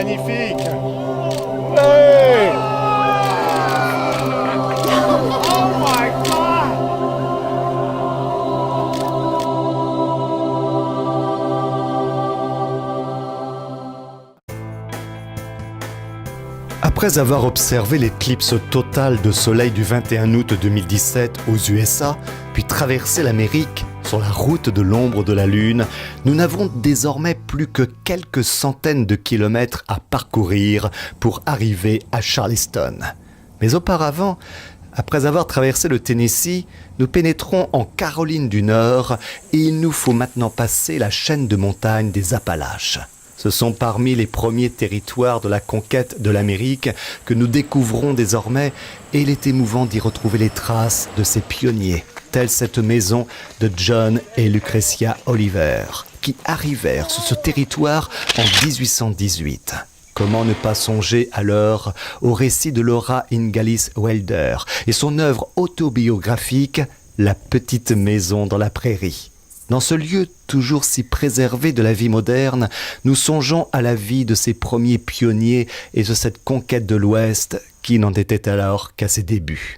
Magnifique. Ouais. Oh my God. Après avoir observé l'éclipse totale de soleil du 21 août 2017 aux USA, puis traversé l'Amérique sur la route de l'ombre de la Lune, nous n'avons désormais plus que quelques centaines de kilomètres à parcourir pour arriver à Charleston. Mais auparavant, après avoir traversé le Tennessee, nous pénétrons en Caroline du Nord et il nous faut maintenant passer la chaîne de montagnes des Appalaches. Ce sont parmi les premiers territoires de la conquête de l'Amérique que nous découvrons désormais et il est émouvant d'y retrouver les traces de ces pionniers, telle cette maison de John et Lucretia Oliver, qui arrivèrent sur ce territoire en 1818. Comment ne pas songer alors au récit de Laura Ingalls Wilder et son œuvre autobiographique « La petite maison dans la prairie ». Dans ce lieu toujours si préservé de la vie moderne, nous songeons à la vie de ces premiers pionniers et de cette conquête de l'Ouest qui n'en était alors qu'à ses débuts.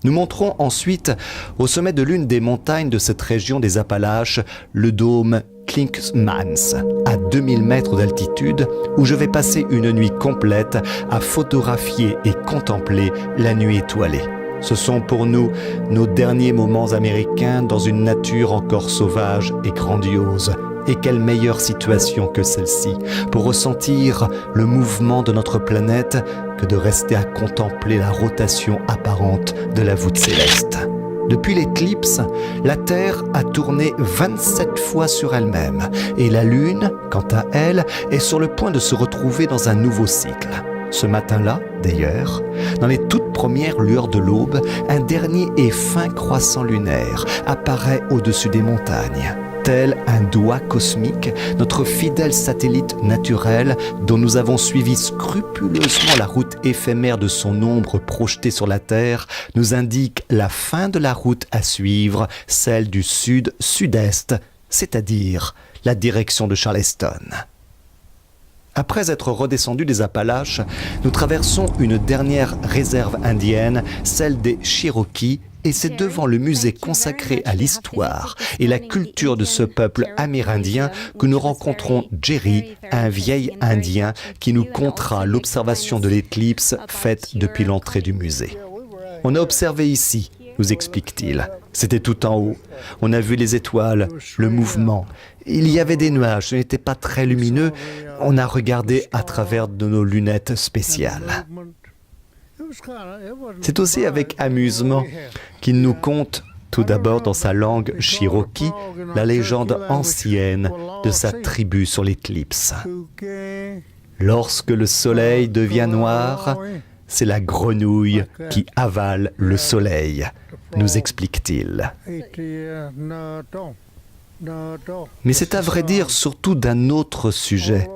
Nous monterons ensuite au sommet de l'une des montagnes de cette région des Appalaches, le dôme Klinkmans, à 2000 mètres d'altitude, où je vais passer une nuit complète à photographier et contempler la nuit étoilée. Ce sont pour nous nos derniers moments américains dans une nature encore sauvage et grandiose. Et quelle meilleure situation que celle-ci pour ressentir le mouvement de notre planète que de rester à contempler la rotation apparente de la voûte céleste. Depuis l'éclipse, la Terre a tourné 27 fois sur elle-même et la Lune, quant à elle, est sur le point de se retrouver dans un nouveau cycle. Ce matin-là, d'ailleurs, dans les toutes premières lueurs de l'aube, un dernier et fin croissant lunaire apparaît au-dessus des montagnes. Tel un doigt cosmique, notre fidèle satellite naturel, dont nous avons suivi scrupuleusement la route éphémère de son ombre projetée sur la Terre, nous indique la fin de la route à suivre, celle du sud-sud-est, c'est-à-dire la direction de Charleston. Après être redescendus des Appalaches, nous traversons une dernière réserve indienne, celle des Cherokees, et c'est devant le musée consacré à l'histoire et la culture de ce peuple amérindien que nous rencontrons Jerry, un vieil Indien qui nous contera l'observation de l'éclipse faite depuis l'entrée du musée. On a observé ici, nous explique-t-il. C'était tout en haut. On a vu les étoiles, le mouvement. Il y avait des nuages, ce n'était pas très lumineux. On a regardé à travers de nos lunettes spéciales. C'est aussi avec amusement qu'il nous conte, tout d'abord dans sa langue cherokee, la légende ancienne de sa tribu sur l'éclipse. Lorsque le soleil devient noir, c'est la grenouille qui avale le soleil, nous explique-t-il. Mais c'est à vrai dire surtout d'un autre sujet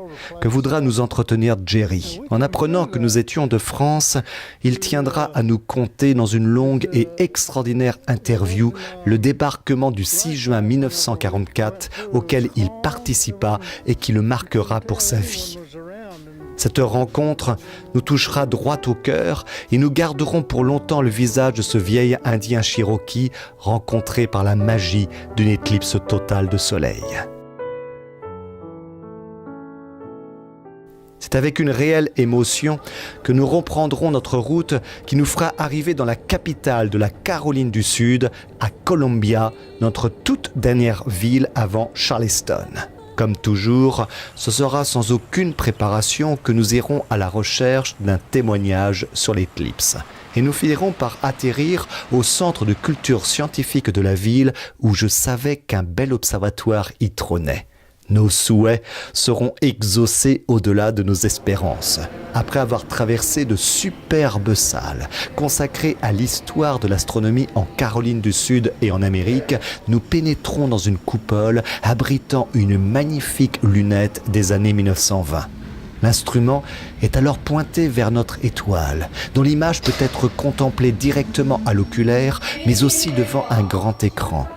que voudra nous entretenir Jerry. En apprenant que nous étions de France, il tiendra à nous conter dans une longue et extraordinaire interview le débarquement du 6 juin 1944 auquel il participa et qui le marquera pour sa vie. Cette rencontre nous touchera droit au cœur et nous garderons pour longtemps le visage de ce vieil Indien Cherokee rencontré par la magie d'une éclipse totale de soleil. C'est avec une réelle émotion que nous reprendrons notre route qui nous fera arriver dans la capitale de la Caroline du Sud, à Columbia, notre toute dernière ville avant Charleston. Comme toujours, ce sera sans aucune préparation que nous irons à la recherche d'un témoignage sur l'éclipse. Et nous finirons par atterrir au centre de culture scientifique de la ville où je savais qu'un bel observatoire y trônait. Nos souhaits seront exaucés au-delà de nos espérances. Après avoir traversé de superbes salles consacrées à l'histoire de l'astronomie en Caroline du Sud et en Amérique, nous pénétrons dans une coupole abritant une magnifique lunette des années 1920. L'instrument est alors pointé vers notre étoile, dont l'image peut être contemplée directement à l'oculaire, mais aussi devant un grand écran.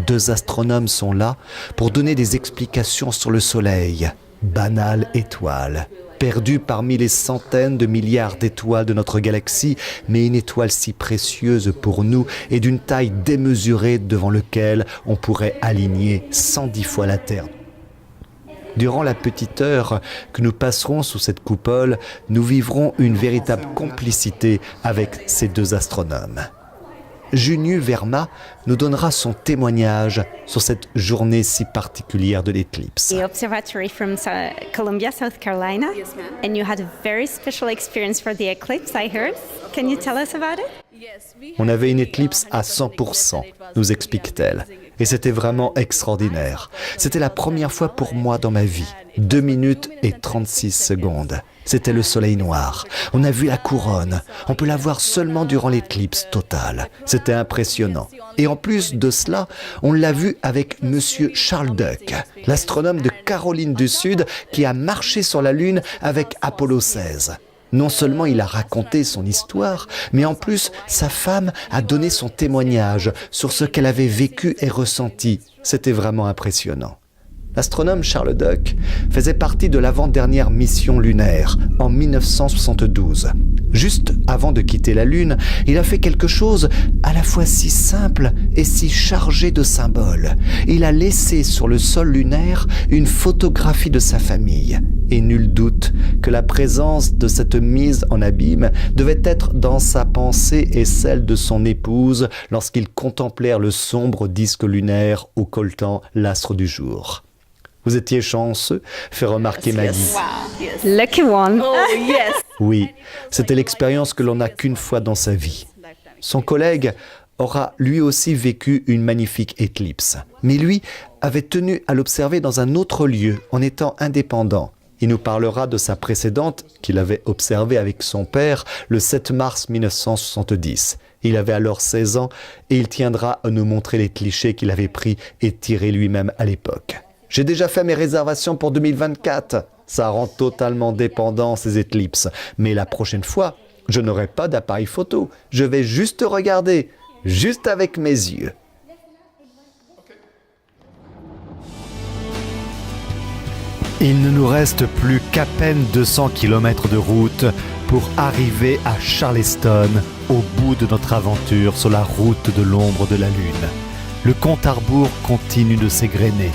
2 astronomes sont là pour donner des explications sur le Soleil, banale étoile. perdue parmi les centaines de milliards d'étoiles de notre galaxie, mais une étoile si précieuse pour nous et d'une taille démesurée devant lequel on pourrait aligner 110 fois la Terre. Durant la petite heure que nous passerons sous cette coupole, nous vivrons une véritable complicité avec ces deux astronomes. Junu Verma nous donnera son témoignage sur cette journée si particulière de l'éclipse. The observatory from Columbia, South Carolina, and you had a very special experience for the eclipse, I heard. Can you tell us about it? On avait une éclipse à 100%, nous explique-t-elle. Et c'était vraiment extraordinaire. C'était la première fois pour moi dans ma vie. 2 minutes et 36 secondes. C'était le soleil noir. On a vu la couronne. On peut la voir seulement durant l'éclipse totale. C'était impressionnant. Et en plus de cela, on l'a vu avec Monsieur Charles Duck, l'astronome de Caroline du Sud qui a marché sur la Lune avec Apollo 16. Non seulement il a raconté son histoire, mais en plus, sa femme a donné son témoignage sur ce qu'elle avait vécu et ressenti. C'était vraiment impressionnant. L'astronome Charles Duck faisait partie de l'avant-dernière mission lunaire en 1972. Juste avant de quitter la Lune, il a fait quelque chose à la fois si simple et si chargé de symboles. Il a laissé sur le sol lunaire une photographie de sa famille. Et nul doute que la présence de cette mise en abîme devait être dans sa pensée et celle de son épouse lorsqu'ils contemplèrent le sombre disque lunaire occultant l'astre du jour. Vous étiez chanceux, fait remarquer Maggie. Lucky one. Oui, c'était l'expérience que l'on n'a qu'une fois dans sa vie. Son collègue aura lui aussi vécu une magnifique éclipse. Mais lui avait tenu à l'observer dans un autre lieu, en étant indépendant. Il nous parlera de sa précédente, qu'il avait observée avec son père le 7 mars 1970. Il avait alors 16 ans et il tiendra à nous montrer les clichés qu'il avait pris et tirés lui-même à l'époque. J'ai déjà fait mes réservations pour 2024. Ça rend totalement dépendant ces éclipses. Mais la prochaine fois, je n'aurai pas d'appareil photo. Je vais juste regarder, juste avec mes yeux. Il ne nous reste plus qu'à peine 200 km de route pour arriver à Charleston, au bout de notre aventure sur la route de l'ombre de la Lune. Le compte à rebours continue de s'égrener.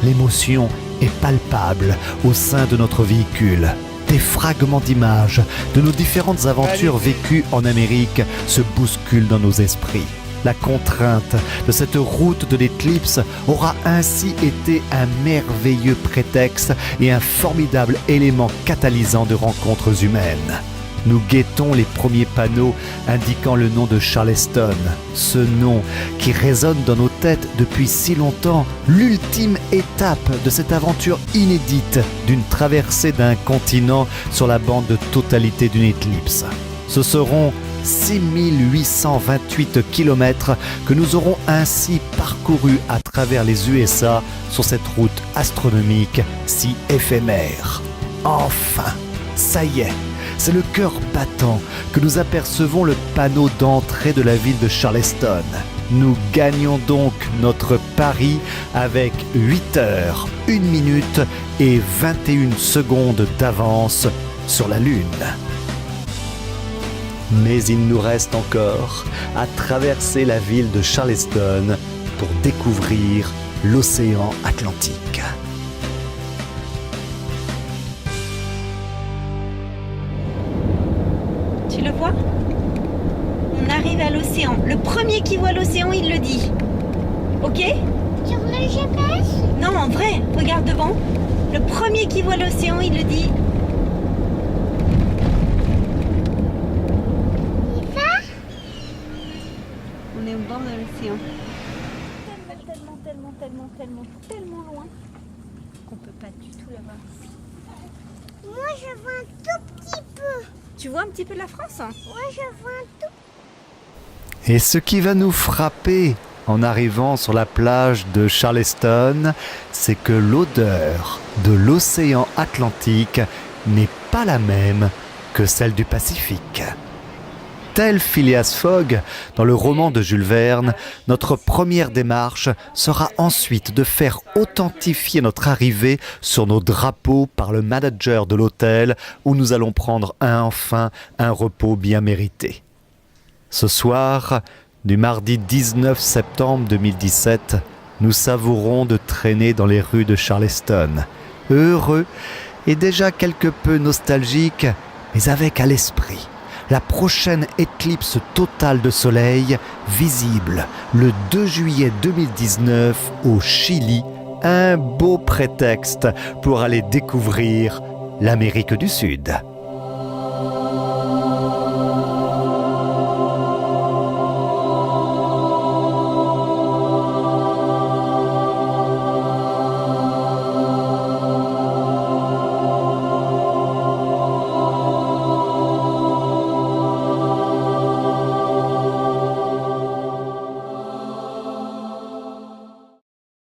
L'émotion est palpable au sein de notre véhicule. Des fragments d'images de nos différentes aventures vécues en Amérique se bousculent dans nos esprits. La contrainte de cette route de l'éclipse aura ainsi été un merveilleux prétexte et un formidable élément catalysant de rencontres humaines. Nous guettons les premiers panneaux indiquant le nom de Charleston, ce nom qui résonne dans nos têtes depuis si longtemps, l'ultime étape de cette aventure inédite d'une traversée d'un continent sur la bande de totalité d'une éclipse. Ce seront 6828 km que nous aurons ainsi parcourus à travers les USA sur cette route astronomique si éphémère. Enfin, ça y est, c'est le cœur battant que nous apercevons le panneau d'entrée de la ville de Charleston. Nous gagnons donc notre pari avec 8 heures, 1 minute et 21 secondes d'avance sur la Lune. Mais il nous reste encore à traverser la ville de Charleston pour découvrir l'océan Atlantique. Tu le vois? On arrive à l'océan. Le premier qui voit l'océan, il le dit. Ok? Sur le GPS? Non, en vrai, regarde devant. Le premier qui voit l'océan, il le dit. On est au bord de l'océan. Tellement loin qu'on peut pas du tout la voir. Moi, je vois un tout petit peu. Tu vois un petit peu la France? Moi, je vois un tout. Et ce qui va nous frapper en arrivant sur la plage de Charleston, c'est que l'odeur de l'océan Atlantique n'est pas la même que celle du Pacifique. tel Phileas Fogg dans le roman de Jules Verne, notre première démarche sera ensuite de faire authentifier notre arrivée sur nos drapeaux par le manager de l'hôtel où nous allons prendre enfin un repos bien mérité. Ce soir, du mardi 19 septembre 2017, nous savourons de traîner dans les rues de Charleston, heureux et déjà quelque peu nostalgiques, mais avec à l'esprit la prochaine éclipse totale de soleil visible le 2 juillet 2019 au Chili, un beau prétexte pour aller découvrir l'Amérique du Sud.